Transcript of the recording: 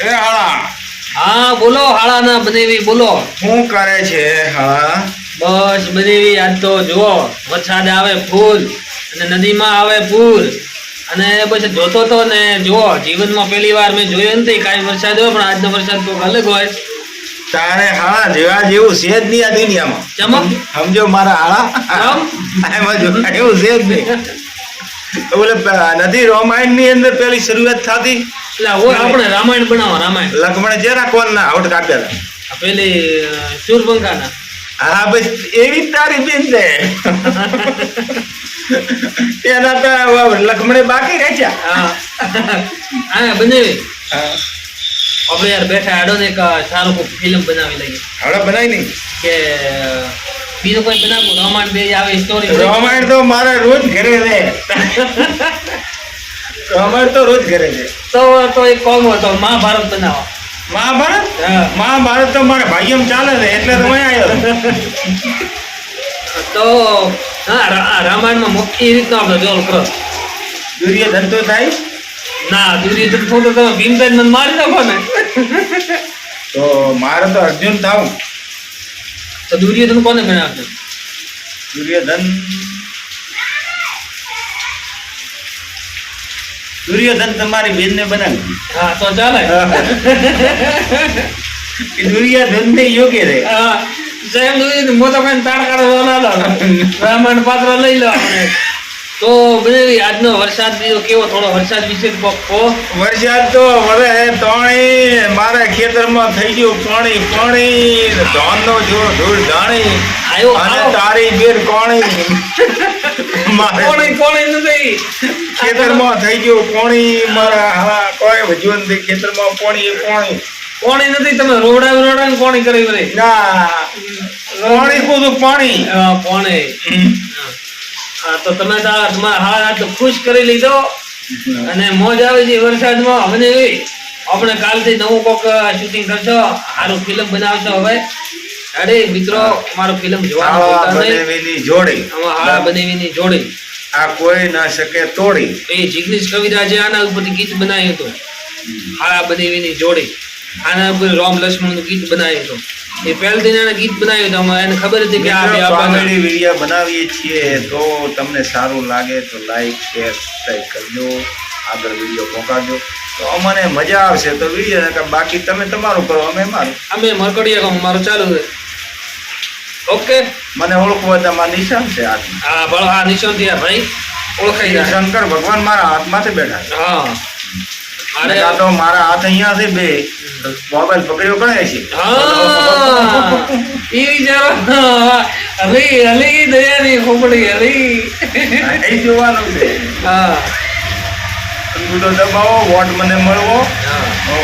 એ હાળા. હા બોલો હાળાના બનેવી બોલો. શું કરે છે હાળા? બસ બનેવી આજ તો જુઓ વરસાદ આવે ફૂલ અને નદીમાં આવે પૂર અને પછી જોતો તો ને જુઓ જીવનમાં પહેલી વાર મેં જોયો નથી કાંઈ વરસાદ હોય પણ આજનો વરસાદ તો અલગ હોય. તારે હાળા જેવા જેવું છે જ નહીં આ દુનિયામાં. ચમક સમજો મારા હાળા, એમાં જોવા એવું છે જ નહીં. ઓલે નથી રામાયણ ની અંદર પેલી શરૂઆત થતી એટલે હોય આપણે રામાયણ બનાવો રામાયણ. લક્ષ્મણ જરા કોણ ના આવટ કાપ્યા હતા. આ પેલી શૂરપંખાના. હા બસ એવી જ તારી બેન છે. એના તો લક્ષ્મણે બાકી રાખ્યા. હા હા બનેવી આપણે યાર બેઠા આડો ને એક સારું કોઈ ફિલ્મ બનાવી લઈએ. હવે બનાવી નહીં કે બીજું કોઈ બનાવવું રામાયણ બે આવે સ્ટોરી. રામાયણ તો મારે રોજ ઘરે છે. રામાયણ તો રોજ ઘરે છે. તો એક કોમ હતો મહાભારત બનાવો. મહાભારત હા. મહાભારત તો મારે ભાઈઓમાં ચાલે છે એટલે તો અહીં આવ્યો. તો હા રામાયણમાં મુખ્ય રીતનો આપણે જોલ કરો. દુર્યોધન તો થાય ના દુર્યોધન ફોટો તમે ભીમસેન મને મારી નાખો ને. તો મારે તો અર્જુન થાવું. તો દુર્યોધન કોને બનાવજો? દુર્યોધન તમારી બેન ને બનાવી. હા તો ચાલે. દુર્યોધન ને યોગ્ય રે. હા જેમ દુર્યોધન મોટો કઈ તાડકારો રામાયણ પાત્ર લઈ લો આપણે. તો બનેવી આજનો વરસાદ બીજો કેવો થોડો વરસાદ વિશે કહો. વરસાદ તો વરે તોણી મારા ખેતરમાં થઈ ગયું પાણી પાણી ધાનનો જો ધૂળ ધાણી આવ્યો અને આવો. તારી બેન કોણી મારે કોણે નથી ખેતરમાં થઈ ગયું પાણી મારા હા કોઈ ભજવન ખેતરમાં પાણી પાણી કોણે નથી તમે રોડા ને કોણે કરી બધી. ના પાણી કુદું પાણી કોણે હા તો તમે તમારા હાથ તો ખુશ કરી લીધો અને મોજ આવી છે વરસાદમાં. મને એવી આપણે કાલથી નવું કોક શૂટિંગ કરશો સારું ફિલ્મ બનાવશો. હવે અરે મિત્રો અમારું ફિલ્મ જોવાનું ભૂલતા નહીં. બનેવીની જોડી આમાં હાળા બનેવીની જોડી આ કોઈ ના શકે તોડી. એ જિગ્નેશ કવિરાજે આના ઉપરથી ગીત બનાવ્યું હતું. હાળા બનેવીની જોડી આના ઉપર રામ લક્ષ્મણનું ગીત બનાવ્યું હતું. એ પહેલથી એને ગીત બનાવ્યું હતું. એને ખબર હતી કે આ બે કોમેડી વિડિયો બનાવીએ છીએ તો તમને સારું લાગે તો લાઈક શેર સબસ્ક્રાઇબ કરજો, આગળ વિડિયો પહોંચાડજો તો અમને મજા આવશે. તો વિડિયો બાકી તમે તમારું કરો અમે મારું. અમે મરકડિયા કામ મારું ચાલુ છે. ઓકે મને ઓળખવો તમારા નિશાન છે હાથ. હા બળ હા નિશાન થી ભાઈ ઓળખાઈ જાય. શંકર ભગવાન મારા હાથમાંથી બેઠા છે. હા અરે આ તો મારા હાથ અહીંયા છે બે મોબાઈલ પકડ્યો કરે છે. હા એ વિચારો હલી હલી દયાની ખોપડી હલી. એ જોવાનું છે. હા અંગૂઠો દબાવો વોટ મને મળવો. હા હો.